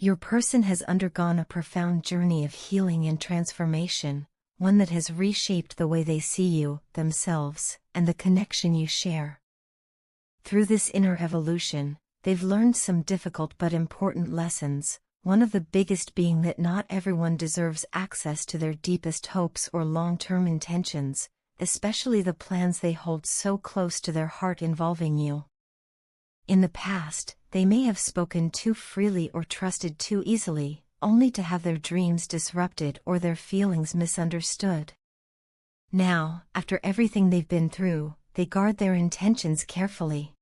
Your person has undergone a profound journey of healing and transformation, one that has reshaped the way they see you, themselves, and the connection you share. Through this inner evolution, they've learned some difficult but important lessons, one of the biggest being that not everyone deserves access to their deepest hopes or long-term intentions, especially the plans they hold so close to their heart involving you. In the past, they may have spoken too freely or trusted too easily, only to have their dreams disrupted or their feelings misunderstood. Now, after everything they've been through, they guard their intentions carefully.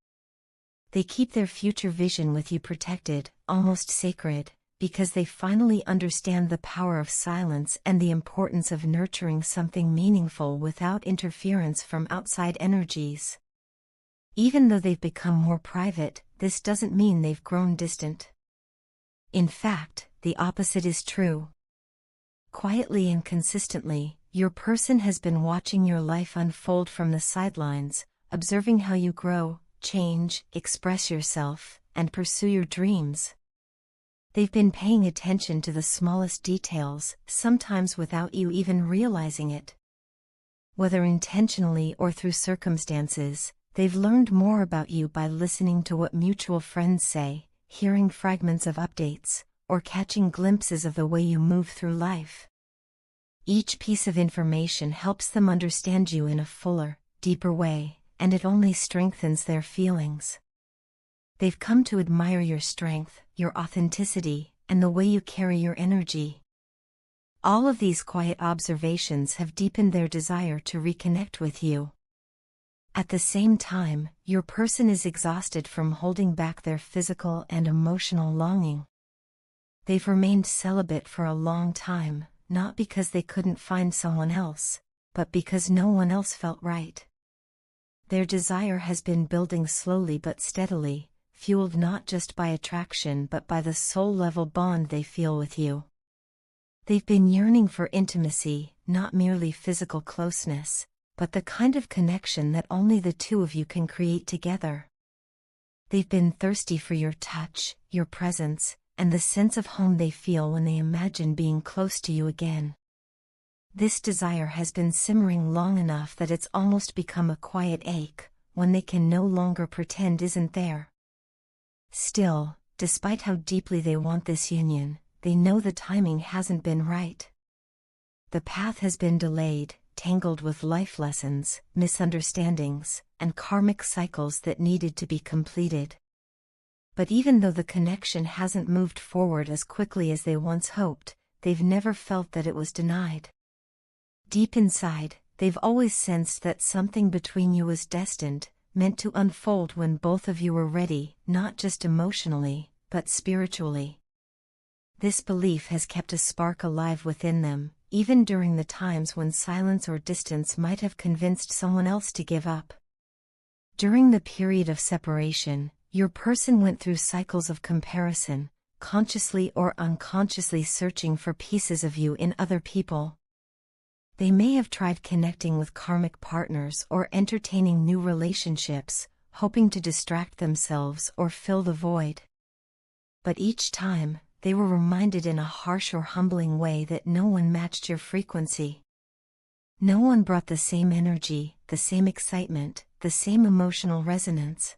They keep their future vision with you protected, almost sacred, because they finally understand the power of silence and the importance of nurturing something meaningful without interference from outside energies. Even though they've become more private, this doesn't mean they've grown distant. In fact, the opposite is true. Quietly and consistently, your person has been watching your life unfold from the sidelines, observing how you grow, change, express yourself, and pursue your dreams. They've been paying attention to the smallest details, sometimes without you even realizing it. Whether intentionally or through circumstances, they've learned more about you by listening to what mutual friends say, hearing fragments of updates, or catching glimpses of the way you move through life. Each piece of information helps them understand you in a fuller, deeper way, and it only strengthens their feelings. They've come to admire your strength, your authenticity, and the way you carry your energy. All of these quiet observations have deepened their desire to reconnect with you. At the same time, your person is exhausted from holding back their physical and emotional longing. They've remained celibate for a long time, not because they couldn't find someone else, but because no one else felt right. Their desire has been building slowly but steadily, fueled not just by attraction but by the soul-level bond they feel with you. They've been yearning for intimacy, not merely physical closeness, but the kind of connection that only the two of you can create together. They've been thirsty for your touch, your presence, and the sense of home they feel when they imagine being close to you again. This desire has been simmering long enough that it's almost become a quiet ache, one they can no longer pretend isn't there. Still, despite how deeply they want this union, they know the timing hasn't been right. The path has been delayed, tangled with life lessons, misunderstandings, and karmic cycles that needed to be completed. But even though the connection hasn't moved forward as quickly as they once hoped, they've never felt that it was denied. Deep inside, they've always sensed that something between you was destined, meant to unfold when both of you were ready, not just emotionally, but spiritually. This belief has kept a spark alive within them, even during the times when silence or distance might have convinced someone else to give up. During the period of separation, your person went through cycles of comparison, consciously or unconsciously searching for pieces of you in other people. They may have tried connecting with karmic partners or entertaining new relationships, hoping to distract themselves or fill the void. But each time, they were reminded in a harsh or humbling way that no one matched your frequency. No one brought the same energy, the same excitement, the same emotional resonance.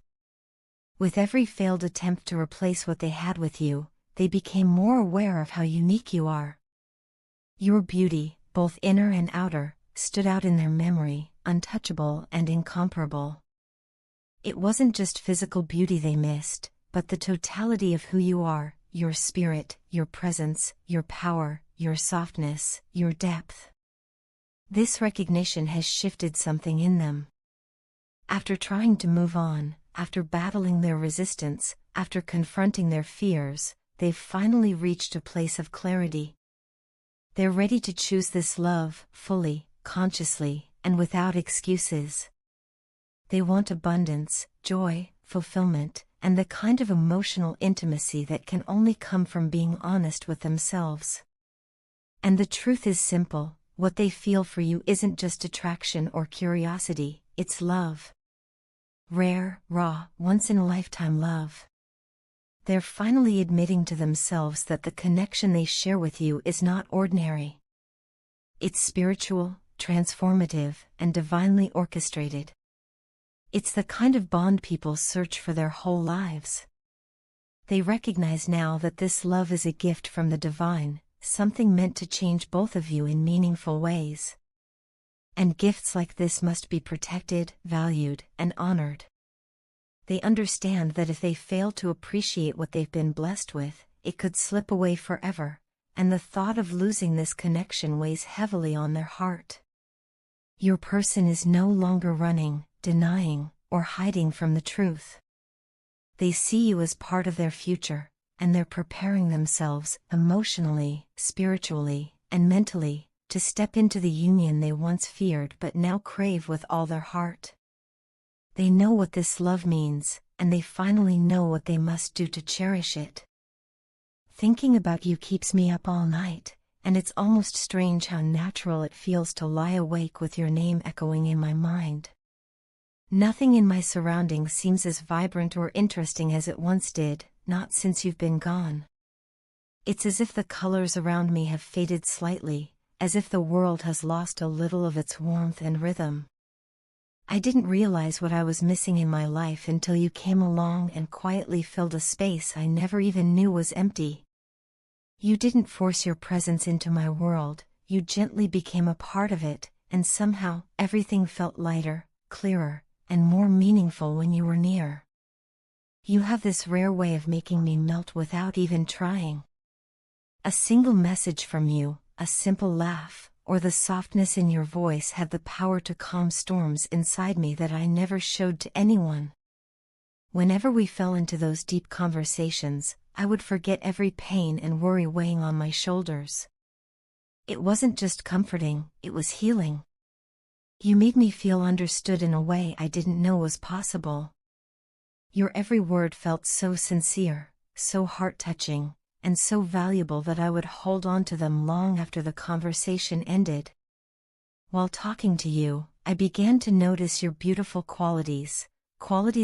With every failed attempt to replace what they had with you, they became more aware of how unique you are. Your beauty, both inner and outer, stood out in their memory, untouchable and incomparable. It wasn't just physical beauty they missed, but the totality of who you are, your spirit, your presence, your power, your softness, your depth. This recognition has shifted something in them. After trying to move on, after battling their resistance, after confronting their fears, they've finally reached a place of clarity. They're ready to choose this love, fully, consciously, and without excuses. They want abundance, joy, fulfillment, and the kind of emotional intimacy that can only come from being honest with themselves. And the truth is simple, what they feel for you isn't just attraction or curiosity, it's love. Rare, raw, once-in-a-lifetime love. They're finally admitting to themselves that the connection they share with you is not ordinary. It's spiritual, transformative, and divinely orchestrated. It's the kind of bond people search for their whole lives. They recognize now that this love is a gift from the divine, something meant to change both of you in meaningful ways. And gifts like this must be protected, valued, and honored. They understand that if they fail to appreciate what they've been blessed with, it could slip away forever, and the thought of losing this connection weighs heavily on their heart. Your person is no longer running, denying, or hiding from the truth. They see you as part of their future, and they're preparing themselves emotionally, spiritually, and mentally to step into the union they once feared but now crave with all their heart. They know what this love means, and they finally know what they must do to cherish it. Thinking about you keeps me up all night, and it's almost strange how natural it feels to lie awake with your name echoing in my mind. Nothing in my surroundings seems as vibrant or interesting as it once did, not since you've been gone. It's as if the colors around me have faded slightly, as if the world has lost a little of its warmth and rhythm. I didn't realize what I was missing in my life until you came along and quietly filled a space I never even knew was empty. You didn't force your presence into my world, you gently became a part of it, and somehow everything felt lighter, clearer, and more meaningful when you were near. You have this rare way of making me melt without even trying. A single message from you, a simple laugh, or the softness in your voice have the power to calm storms inside me that I never showed to anyone. Whenever we fell into those deep conversations, I would forget every pain and worry weighing on my shoulders. It wasn't just comforting, it was healing. You made me feel understood in a way I didn't know was possible. Your every word felt so sincere, so heart-touching, and so valuable that I would hold on to them long after the conversation ended. While talking to you, I began to notice your beautiful qualities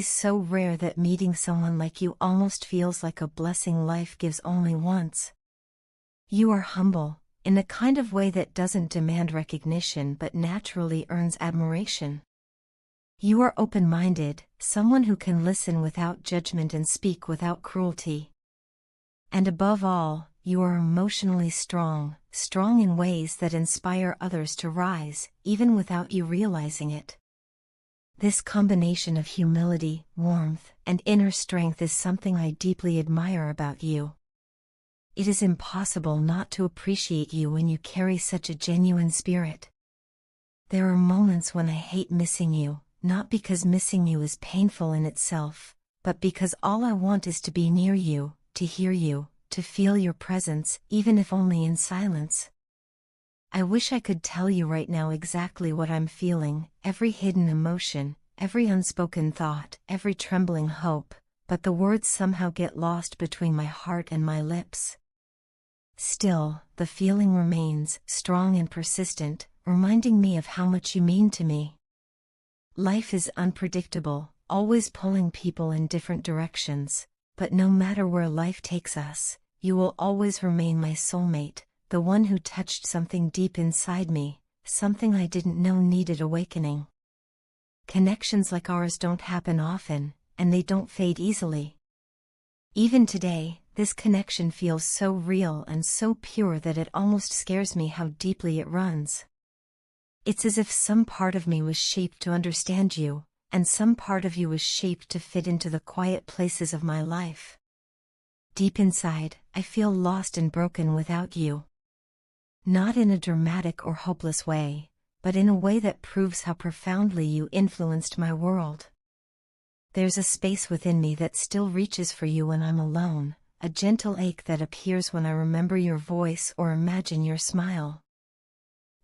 so rare that meeting someone like you almost feels like a blessing life gives only once. You are humble, in a kind of way that doesn't demand recognition but naturally earns admiration. You are open-minded, someone who can listen without judgment and speak without cruelty. And above all, you are emotionally strong in ways that inspire others to rise, even without you realizing it. This combination of humility, warmth, and inner strength is something I deeply admire about you. It is impossible not to appreciate you when you carry such a genuine spirit. There are moments when I hate missing you, not because missing you is painful in itself, but because all I want is to be near you, to hear you, to feel your presence, even if only in silence. I wish I could tell you right now exactly what I'm feeling, every hidden emotion, every unspoken thought, every trembling hope, but the words somehow get lost between my heart and my lips. Still, the feeling remains, strong and persistent, reminding me of how much you mean to me. Life is unpredictable, always pulling people in different directions, but no matter where life takes us, you will always remain my soulmate, the one who touched something deep inside me, something I didn't know needed awakening. Connections like ours don't happen often, and they don't fade easily. Even today, this connection feels so real and so pure that it almost scares me how deeply it runs. It's as if some part of me was shaped to understand you, and some part of you was shaped to fit into the quiet places of my life. Deep inside, I feel lost and broken without you. Not in a dramatic or hopeless way, but in a way that proves how profoundly you influenced my world. There's a space within me that still reaches for you when I'm alone, a gentle ache that appears when I remember your voice or imagine your smile.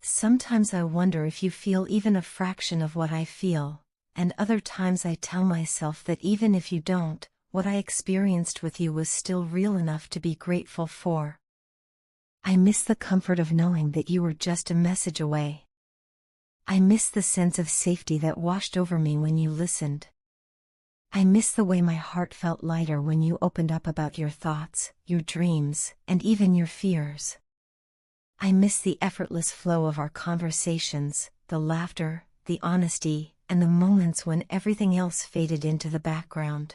Sometimes I wonder if you feel even a fraction of what I feel, and other times I tell myself that even if you don't, what I experienced with you was still real enough to be grateful for. I miss the comfort of knowing that you were just a message away. I miss the sense of safety that washed over me when you listened. I miss the way my heart felt lighter when you opened up about your thoughts, your dreams, and even your fears. I miss the effortless flow of our conversations, the laughter, the honesty, and the moments when everything else faded into the background.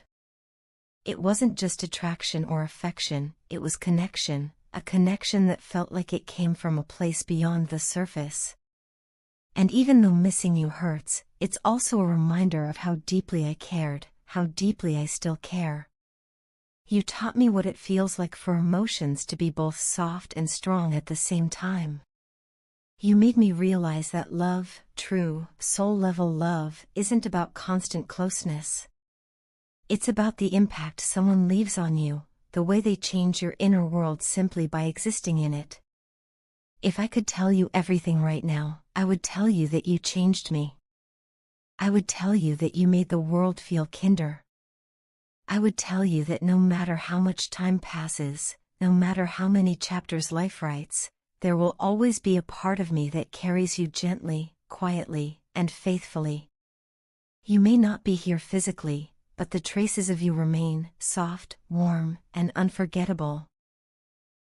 It wasn't just attraction or affection, it was connection, a connection that felt like it came from a place beyond the surface. And even though missing you hurts, it's also a reminder of how deeply I cared, how deeply I still care. You taught me what it feels like for emotions to be both soft and strong at the same time. You made me realize that love, true, soul-level love, isn't about constant closeness. It's about the impact someone leaves on you, the way they change your inner world simply by existing in it. If I could tell you everything right now, I would tell you that you changed me. I would tell you that you made the world feel kinder. I would tell you that no matter how much time passes, no matter how many chapters life writes, there will always be a part of me that carries you gently, quietly, and faithfully. You may not be here physically, but the traces of you remain, soft, warm, and unforgettable.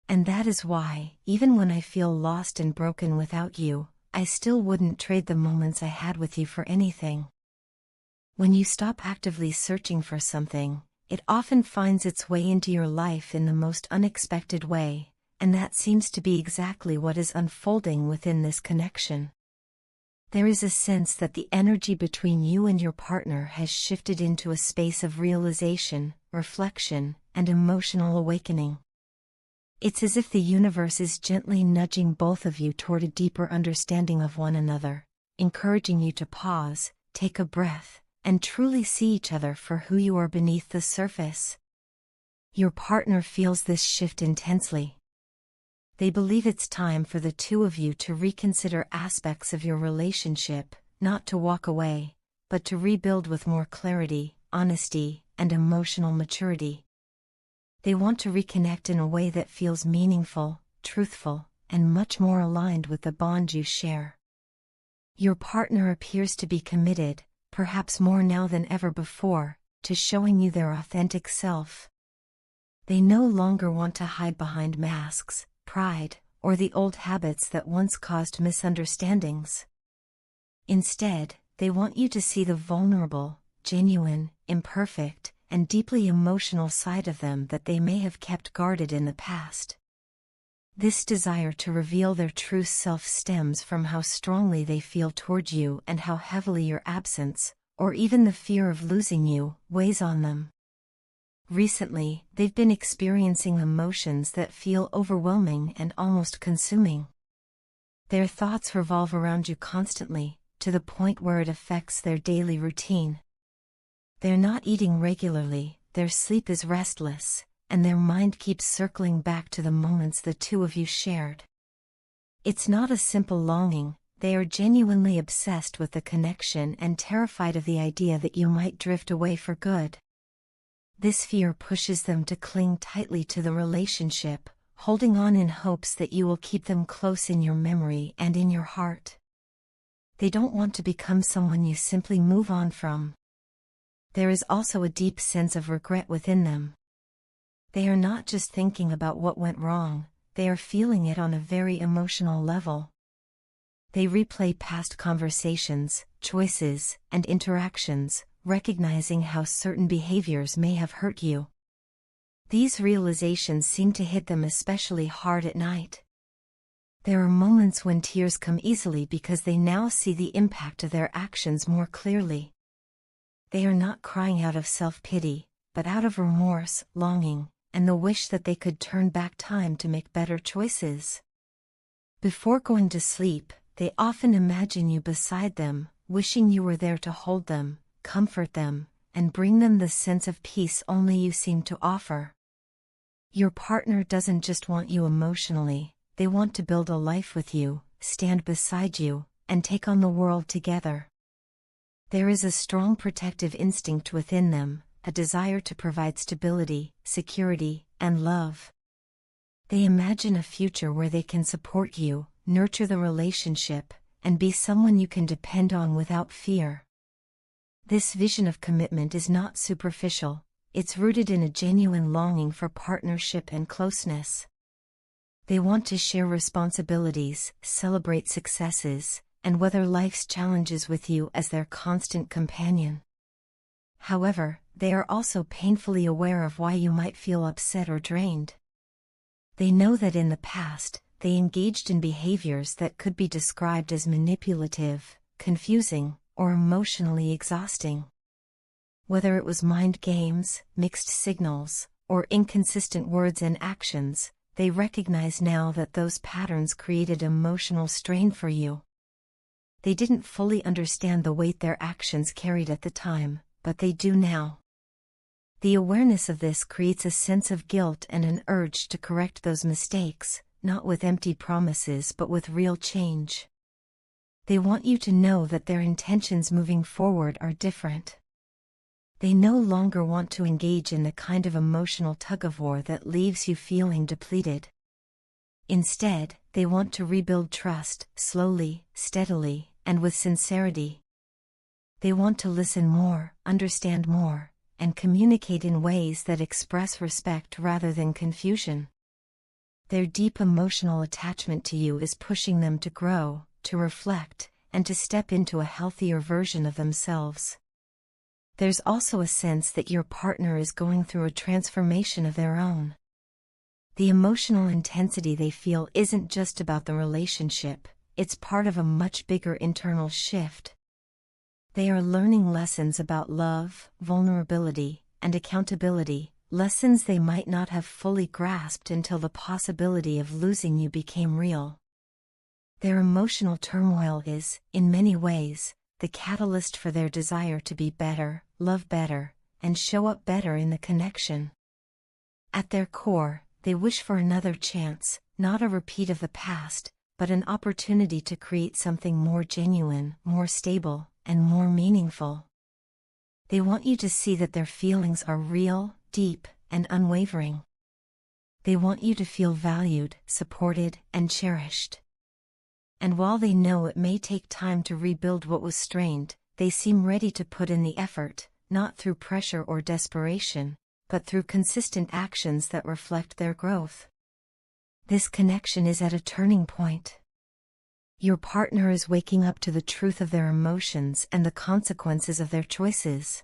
And that is why, even when I feel lost and broken without you, I still wouldn't trade the moments I had with you for anything. When you stop actively searching for something, it often finds its way into your life in the most unexpected way, and that seems to be exactly what is unfolding within this connection. There is a sense that the energy between you and your partner has shifted into a space of realization, reflection, and emotional awakening. It's as if the universe is gently nudging both of you toward a deeper understanding of one another, encouraging you to pause, take a breath, and truly see each other for who you are beneath the surface. Your partner feels this shift intensely. They believe it's time for the two of you to reconsider aspects of your relationship, not to walk away, but to rebuild with more clarity, honesty, and emotional maturity. They want to reconnect in a way that feels meaningful, truthful, and much more aligned with the bond you share. Your partner appears to be committed, perhaps more now than ever before, to showing you their authentic self. They no longer want to hide behind masks, pride, or the old habits that once caused misunderstandings. Instead, they want you to see the vulnerable, genuine, imperfect, and deeply emotional side of them that they may have kept guarded in the past. This desire to reveal their true self stems from how strongly they feel toward you and how heavily your absence, or even the fear of losing you, weighs on them. Recently, they've been experiencing emotions that feel overwhelming and almost consuming. Their thoughts revolve around you constantly, to the point where it affects their daily routine. They're not eating regularly, their sleep is restless, and their mind keeps circling back to the moments the two of you shared. It's not a simple longing, they are genuinely obsessed with the connection and terrified of the idea that you might drift away for good. This fear pushes them to cling tightly to the relationship, holding on in hopes that you will keep them close in your memory and in your heart. They don't want to become someone you simply move on from. There is also a deep sense of regret within them. They are not just thinking about what went wrong, they are feeling it on a very emotional level. They replay past conversations, choices, and interactions, recognizing how certain behaviors may have hurt you. These realizations seem to hit them especially hard at night. There are moments when tears come easily because they now see the impact of their actions more clearly. They are not crying out of self-pity, but out of remorse, longing, and the wish that they could turn back time to make better choices. Before going to sleep, they often imagine you beside them, wishing you were there to hold them, comfort them, and bring them the sense of peace only you seem to offer. Your partner doesn't just want you emotionally, they want to build a life with you, stand beside you, and take on the world together. There is a strong protective instinct within them, a desire to provide stability, security, and love. They imagine a future where they can support you, nurture the relationship, and be someone you can depend on without fear. This vision of commitment is not superficial, it's rooted in a genuine longing for partnership and closeness. They want to share responsibilities, celebrate successes, and weather life's challenges with you as their constant companion. However, they are also painfully aware of why you might feel upset or drained. They know that in the past, they engaged in behaviors that could be described as manipulative, confusing, or emotionally exhausting. Whether it was mind games, mixed signals, or inconsistent words and actions, they recognize now that those patterns created emotional strain for you. They didn't fully understand the weight their actions carried at the time, but they do now. The awareness of this creates a sense of guilt and an urge to correct those mistakes, not with empty promises but with real change. They want you to know that their intentions moving forward are different. They no longer want to engage in the kind of emotional tug-of-war that leaves you feeling depleted. Instead, they want to rebuild trust, slowly, steadily, and with sincerity. They want to listen more, understand more, and communicate in ways that express respect rather than confusion. Their deep emotional attachment to you is pushing them to grow, to reflect, and to step into a healthier version of themselves. There's also a sense that your partner is going through a transformation of their own. The emotional intensity they feel isn't just about the relationship, it's part of a much bigger internal shift. They are learning lessons about love, vulnerability, and accountability, lessons they might not have fully grasped until the possibility of losing you became real. Their emotional turmoil is, in many ways, the catalyst for their desire to be better, love better, and show up better in the connection. At their core, they wish for another chance, not a repeat of the past, but an opportunity to create something more genuine, more stable, and more meaningful. They want you to see that their feelings are real, deep, and unwavering. They want you to feel valued, supported, and cherished. And while they know it may take time to rebuild what was strained, they seem ready to put in the effort, not through pressure or desperation, but through consistent actions that reflect their growth. This connection is at a turning point. Your partner is waking up to the truth of their emotions and the consequences of their choices.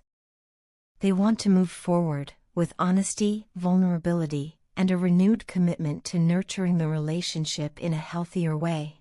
They want to move forward, with honesty, vulnerability, and a renewed commitment to nurturing the relationship in a healthier way.